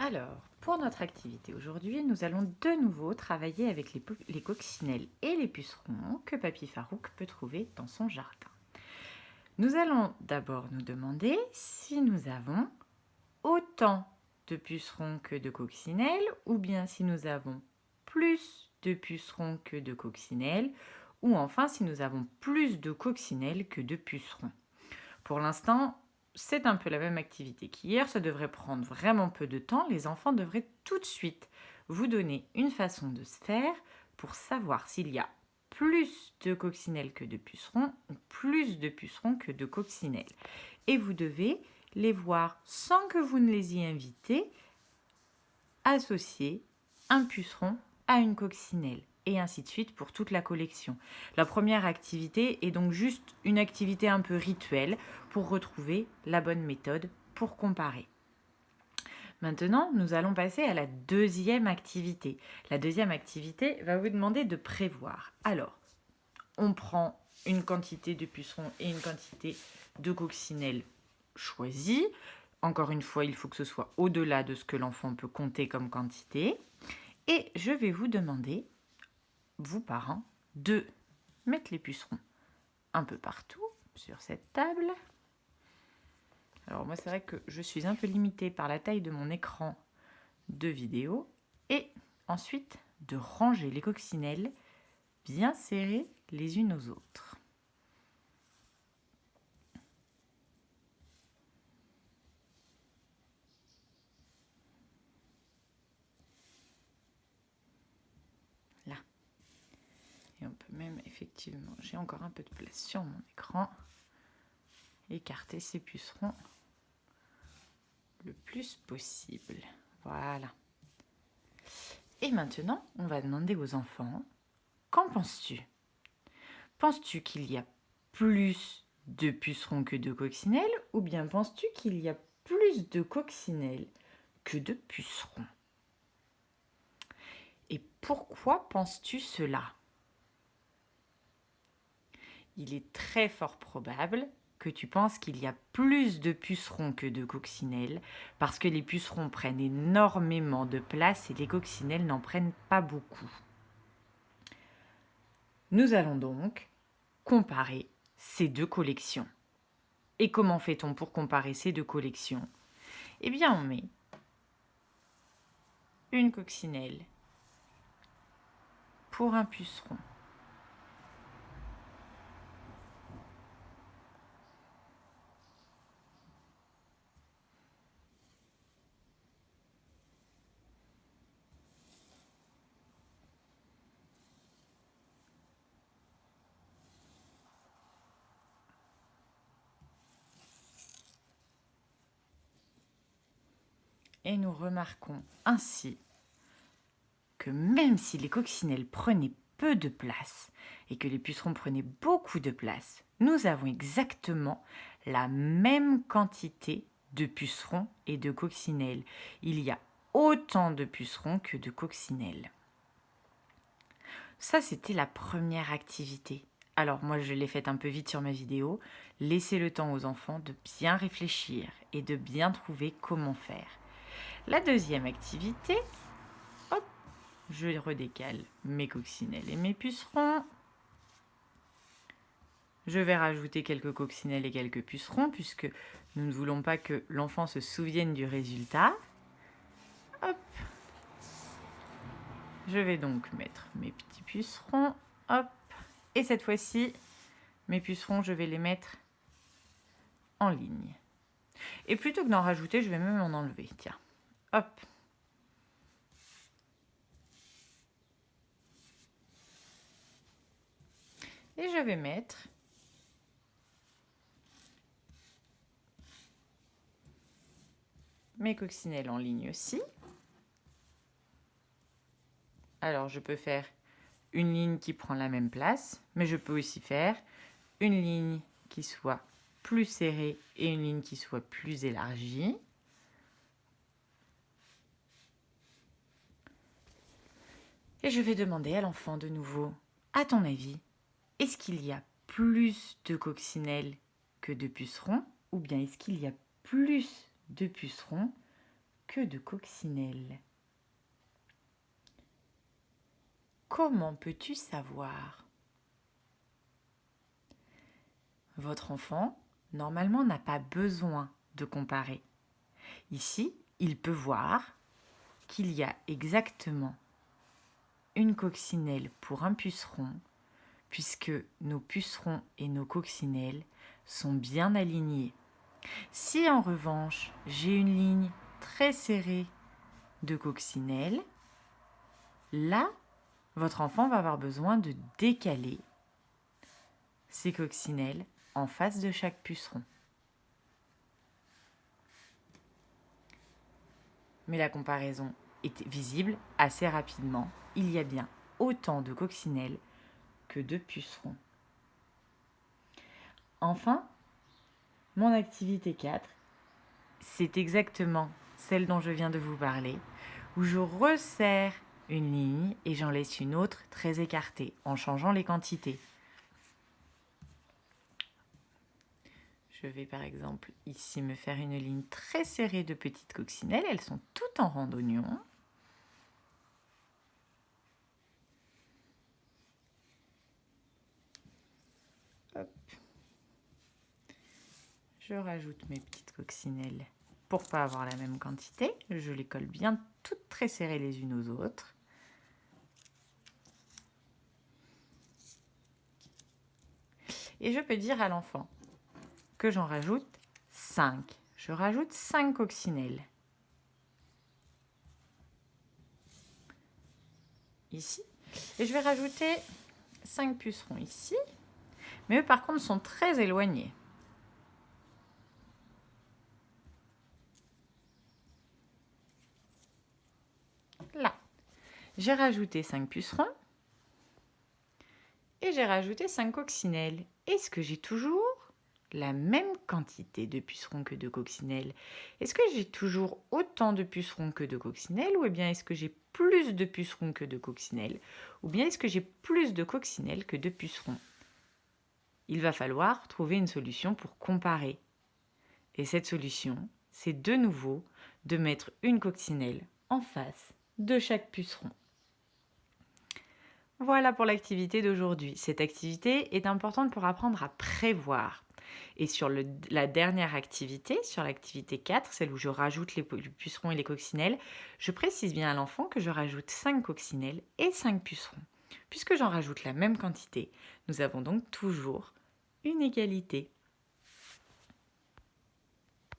Alors, pour notre activité aujourd'hui, nous allons de nouveau travailler avec les coccinelles et les pucerons que Papy Farouk peut trouver dans son jardin. Nous allons d'abord nous demander si nous avons autant de pucerons que de coccinelles ou bien si nous avons plus de pucerons que de coccinelles ou enfin si nous avons plus de coccinelles que de pucerons. Pour l'instant, c'est un peu la même activité qu'hier, ça devrait prendre vraiment peu de temps. Les enfants devraient tout de suite vous donner une façon de se faire pour savoir s'il y a plus de coccinelles que de pucerons ou plus de pucerons que de coccinelles. Et vous devez les voir sans que vous ne les y invitez associer un puceron à une coccinelle et ainsi de suite pour toute la collection. La première activité est donc juste une activité un peu rituelle pour retrouver la bonne méthode pour comparer. Maintenant, nous allons passer à la deuxième activité. La deuxième activité va vous demander de prévoir. Alors, on prend une quantité de pucerons et une quantité de coccinelles choisies. Encore une fois, il faut que ce soit au-delà de ce que l'enfant peut compter comme quantité. Et je vais vous demander, vous parents, de mettre les pucerons un peu partout sur cette table. Alors moi, c'est vrai que je suis un peu limitée par la taille de mon écran de vidéo. Et ensuite, de ranger les coccinelles bien serrées les unes aux autres. Là. Et on peut même, effectivement, j'ai encore un peu de place sur mon écran, écarter ces pucerons le plus possible. Voilà. Et maintenant, on va demander aux enfants, qu'en penses-tu? Penses-tu qu'il y a plus de pucerons que de coccinelles ou bien penses-tu qu'il y a plus de coccinelles que de pucerons? Et pourquoi penses-tu cela? Il est très fort probable que tu penses qu'il y a plus de pucerons que de coccinelles parce que les pucerons prennent énormément de place et les coccinelles n'en prennent pas beaucoup. Nous allons donc comparer ces deux collections. Et comment fait-on pour comparer ces deux collections? Eh bien, on met une coccinelle pour un puceron. Et nous remarquons ainsi que même si les coccinelles prenaient peu de place et que les pucerons prenaient beaucoup de place, nous avons exactement la même quantité de pucerons et de coccinelles. Il y a autant de pucerons que de coccinelles. Ça, c'était la première activité. Alors moi, je l'ai faite un peu vite sur ma vidéo. Laissez le temps aux enfants de bien réfléchir et de bien trouver comment faire. La deuxième activité, hop, je redécale mes coccinelles et mes pucerons. Je vais rajouter quelques coccinelles et quelques pucerons puisque nous ne voulons pas que l'enfant se souvienne du résultat. Hop. Je vais donc mettre mes petits pucerons. Hop. Et cette fois-ci, mes pucerons, je vais les mettre en ligne. Et plutôt que d'en rajouter, je vais même en enlever. Tiens. Hop. Et je vais mettre mes coccinelles en ligne aussi. Alors, je peux faire une ligne qui prend la même place, mais je peux aussi faire une ligne qui soit plus serrée et une ligne qui soit plus élargie. Et je vais demander à l'enfant de nouveau, à ton avis, est-ce qu'il y a plus de coccinelles que de pucerons ou bien est-ce qu'il y a plus de pucerons que de coccinelle. Comment peux-tu savoir? Votre enfant, normalement, n'a pas besoin de comparer. Ici, il peut voir qu'il y a exactement une coccinelle pour un puceron, puisque nos pucerons et nos coccinelles sont bien alignés. Si en revanche, j'ai une ligne très serrée de coccinelles, là, votre enfant va avoir besoin de décaler ses coccinelles en face de chaque puceron. Mais la comparaison est visible assez rapidement. Il y a bien autant de coccinelles que de pucerons. Enfin, mon activité 4, c'est exactement celle dont je viens de vous parler, où je resserre une ligne et j'en laisse une autre très écartée en changeant les quantités. Je vais par exemple ici me faire une ligne très serrée de petites coccinelles. Elles sont toutes en rang d'oignon. Hop. Je rajoute mes petites coccinelles pour ne pas avoir la même quantité. Je les colle bien toutes très serrées les unes aux autres. Et je peux dire à l'enfant que j'en rajoute 5. Je rajoute 5 coccinelles. Ici. Et je vais rajouter 5 pucerons ici. Mais eux, par contre, sont très éloignés. Là. J'ai rajouté 5 pucerons. Et j'ai rajouté 5 coccinelles. Est-ce que j'ai toujours la même quantité de pucerons que de coccinelles? Est-ce que j'ai toujours autant de pucerons que de coccinelles? Ou bien est-ce que j'ai plus de pucerons que de coccinelles? Ou bien est-ce que j'ai plus de coccinelles que de pucerons? Il va falloir trouver une solution pour comparer. Et cette solution, c'est de nouveau de mettre une coccinelle en face de chaque puceron. Voilà pour l'activité d'aujourd'hui. Cette activité est importante pour apprendre à prévoir. Et sur la dernière activité, sur l'activité 4, celle où je rajoute les pucerons et les coccinelles, je précise bien à l'enfant que je rajoute 5 coccinelles et 5 pucerons. Puisque j'en rajoute la même quantité, nous avons donc toujours une égalité.